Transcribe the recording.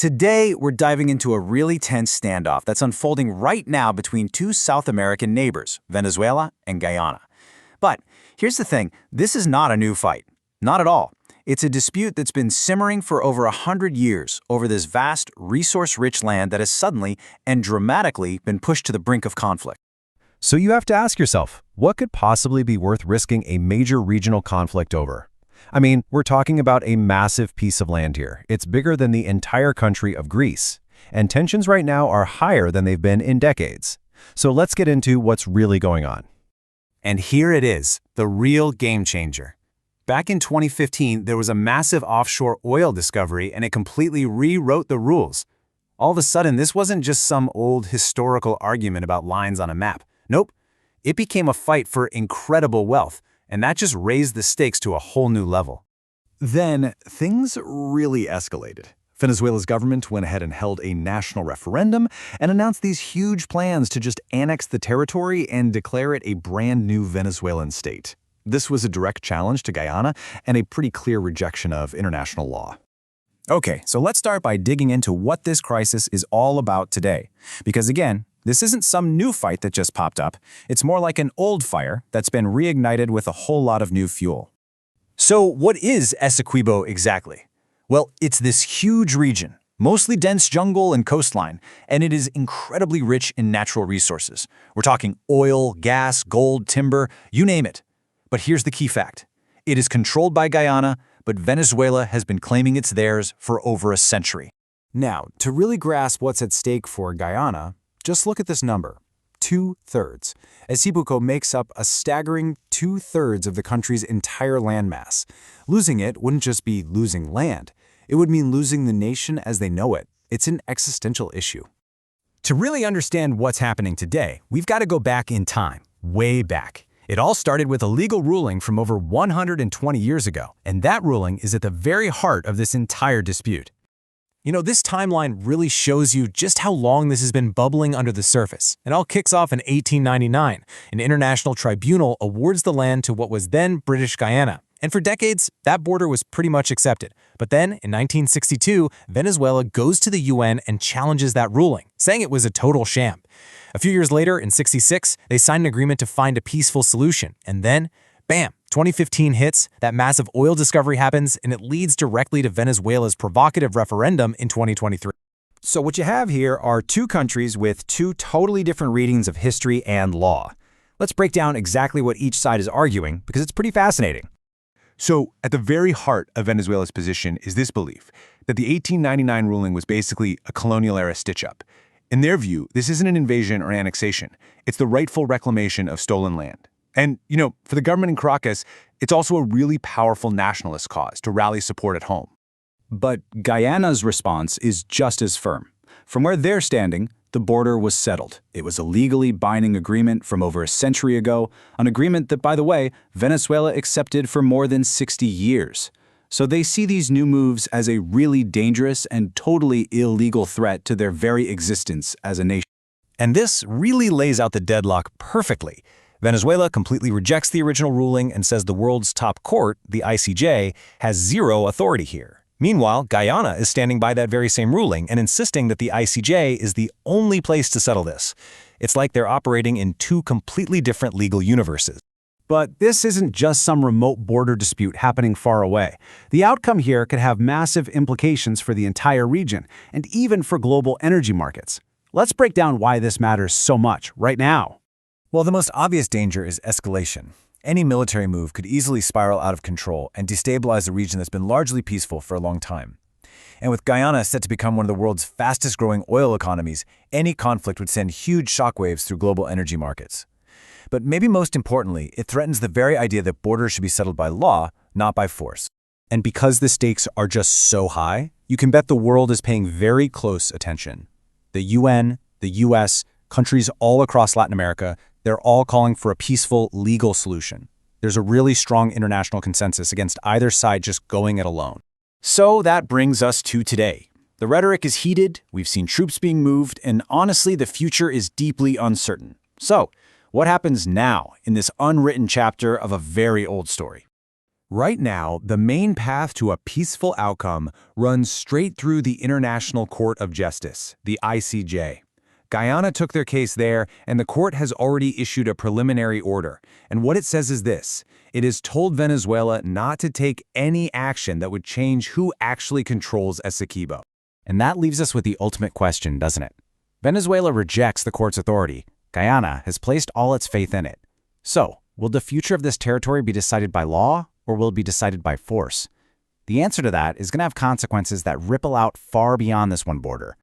Today, we're diving into a really tense standoff that's unfolding right now between two South American neighbors, Venezuela and Guyana. But here's the thing, this is not a new fight. Not at all. It's a dispute that's been simmering for over 100 years over this vast, resource-rich land that has suddenly and dramatically been pushed to the brink of conflict. So you have to ask yourself, what could possibly be worth risking a major regional conflict over? I mean, we're talking about a massive piece of land here. It's bigger than the entire country of Greece. And tensions right now are higher than they've been in decades. So let's get into what's really going on. And here it is, the real game changer. Back in 2015, there was a massive offshore oil discovery and it completely rewrote the rules. All of a sudden, this wasn't just some old historical argument about lines on a map. Nope, it became a fight for incredible wealth, and that just raised the stakes to a whole new level. Then, things really escalated. Venezuela's government went ahead and held a national referendum and announced these huge plans to just annex the territory and declare it a brand new Venezuelan state. This was a direct challenge to Guyana and a pretty clear rejection of international law. Okay, so let's start by digging into what this crisis is all about today. Because again, this isn't some new fight that just popped up. It's more like an old fire that's been reignited with a whole lot of new fuel. So what is Essequibo exactly? Well, it's this huge region, mostly dense jungle and coastline, and it is incredibly rich in natural resources. We're talking oil, gas, gold, timber, you name it. But here's the key fact. It is controlled by Guyana, but Venezuela has been claiming it's theirs for over a century. Now, to really grasp what's at stake for Guyana, just look at this number, 2/3. Essequibo makes up a staggering 2/3 of the country's entire landmass. Losing it wouldn't just be losing land. It would mean losing the nation as they know it. It's an existential issue. To really understand what's happening today, we've got to go back in time, way back. It all started with a legal ruling from over 120 years ago, and that ruling is at the very heart of this entire dispute. You know, this timeline really shows you just how long this has been bubbling under the surface. It all kicks off in 1899. An international tribunal awards the land to what was then British Guyana. And for decades, that border was pretty much accepted. But then, in 1962, Venezuela goes to the UN and challenges that ruling, saying it was a total sham. A few years later, in '66, they signed an agreement to find a peaceful solution. And then, bam, 2015 hits, that massive oil discovery happens, and it leads directly to Venezuela's provocative referendum in 2023. So what you have here are two countries with two totally different readings of history and law. Let's break down exactly what each side is arguing, because it's pretty fascinating. So, at the very heart of Venezuela's position is this belief that the 1899 ruling was basically a colonial-era stitch-up. In their view, this isn't an invasion or annexation. It's the rightful reclamation of stolen land. And, you know, for the government in Caracas, it's also a really powerful nationalist cause to rally support at home. But Guyana's response is just as firm. From where they're standing, the border was settled. It was a legally binding agreement from over a century ago, an agreement that, by the way, Venezuela accepted for more than 60 years. So they see these new moves as a really dangerous and totally illegal threat to their very existence as a nation. And this really lays out the deadlock perfectly. Venezuela completely rejects the original ruling and says the world's top court, the ICJ, has zero authority here. Meanwhile, Guyana is standing by that very same ruling and insisting that the ICJ is the only place to settle this. It's like they're operating in two completely different legal universes. But this isn't just some remote border dispute happening far away. The outcome here could have massive implications for the entire region and even for global energy markets. Let's break down why this matters so much right now. Well, the most obvious danger is escalation. Any military move could easily spiral out of control and destabilize a region that's been largely peaceful for a long time. And with Guyana set to become one of the world's fastest-growing oil economies, any conflict would send huge shockwaves through global energy markets. But maybe most importantly, it threatens the very idea that borders should be settled by law, not by force. And because the stakes are just so high, you can bet the world is paying very close attention. The UN, the US, countries all across Latin America, they're all calling for a peaceful, legal solution. There's a really strong international consensus against either side just going it alone. So that brings us to today. The rhetoric is heated, we've seen troops being moved, and honestly, the future is deeply uncertain. So, what happens now in this unwritten chapter of a very old story? Right now, the main path to a peaceful outcome runs straight through the International Court of Justice, the ICJ. Guyana took their case there, and the court has already issued a preliminary order. And what it says is this: it has told Venezuela not to take any action that would change who actually controls Essequibo. And that leaves us with the ultimate question, doesn't it? Venezuela rejects the court's authority. Guyana has placed all its faith in it. So, will the future of this territory be decided by law, or will it be decided by force? The answer to that is going to have consequences that ripple out far beyond this one border.